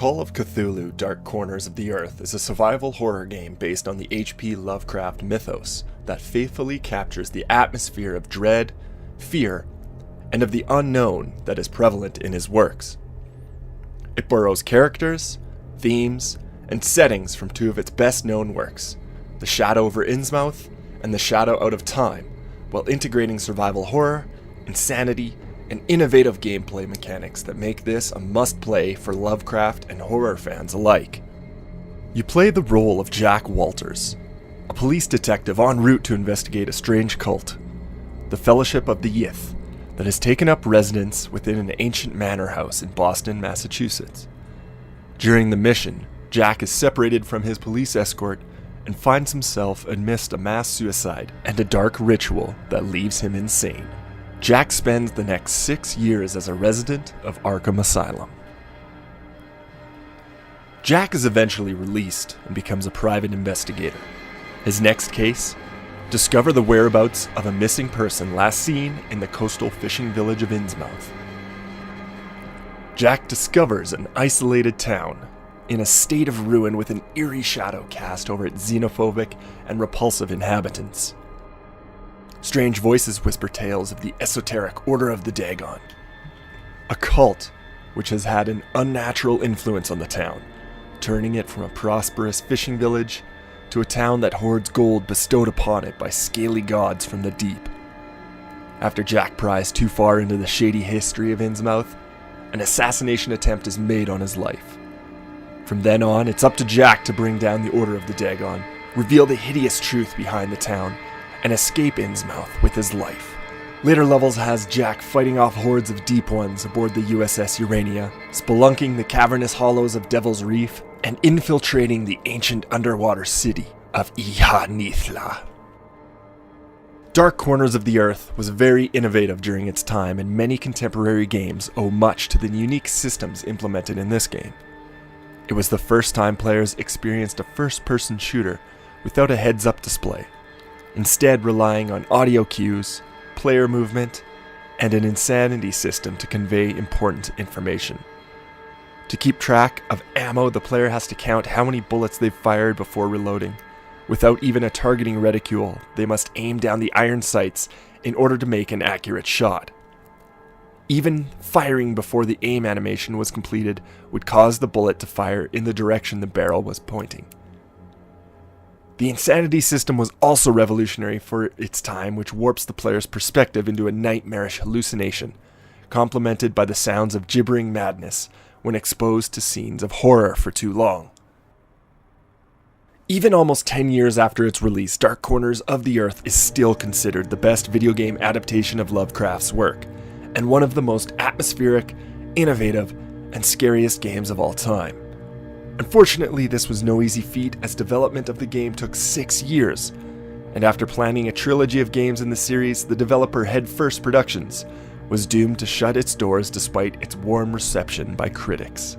Call of Cthulhu: Dark Corners of the Earth is a survival horror game based on the H.P. Lovecraft mythos that faithfully captures the atmosphere of dread, fear, and of the unknown that is prevalent in his works. It borrows characters, themes, and settings from two of its best-known works, The Shadow over Innsmouth and The Shadow Out of Time, while integrating survival horror, insanity, and innovative gameplay mechanics that make this a must-play for Lovecraft and horror fans alike. You play the role of Jack Walters, a police detective en route to investigate a strange cult, the Fellowship of the Yith, that has taken up residence within an ancient manor house in Boston, Massachusetts. During the mission, Jack is separated from his police escort and finds himself amidst a mass suicide and a dark ritual that leaves him insane. Jack spends the next 6 years as a resident of Arkham Asylum. Jack is eventually released and becomes a private investigator. His next case: discover the whereabouts of a missing person last seen in the coastal fishing village of Innsmouth. Jack discovers an isolated town in a state of ruin with an eerie shadow cast over its xenophobic and repulsive inhabitants. Strange voices whisper tales of the esoteric Order of the Dagon, a cult which has had an unnatural influence on the town, turning it from a prosperous fishing village to a town that hoards gold bestowed upon it by scaly gods from the deep. After Jack pries too far into the shady history of Innsmouth, an assassination attempt is made on his life. From then on, it's up to Jack to bring down the Order of the Dagon, reveal the hideous truth behind the town, and escape Innsmouth with his life. Later levels has Jack fighting off hordes of Deep Ones aboard the USS Urania, spelunking the cavernous hollows of Devil's Reef, and infiltrating the ancient underwater city of Iha-Nithla. Dark Corners of the Earth was very innovative during its time, and many contemporary games owe much to the unique systems implemented in this game. It was the first time players experienced a first-person shooter without a heads-up display, instead relying on audio cues, player movement, and an insanity system to convey important information. To keep track of ammo, the player has to count how many bullets they've fired before reloading. Without even a targeting reticule, they must aim down the iron sights in order to make an accurate shot. Even firing before the aim animation was completed would cause the bullet to fire in the direction the barrel was pointing. The insanity system was also revolutionary for its time, which warps the player's perspective into a nightmarish hallucination, complemented by the sounds of gibbering madness when exposed to scenes of horror for too long. Even almost 10 years after its release, Dark Corners of the Earth is still considered the best video game adaptation of Lovecraft's work, and one of the most atmospheric, innovative, and scariest games of all time. Unfortunately, this was no easy feat, as development of the game took 6 years, and after planning a trilogy of games in the series, the developer Headfirst Productions was doomed to shut its doors despite its warm reception by critics.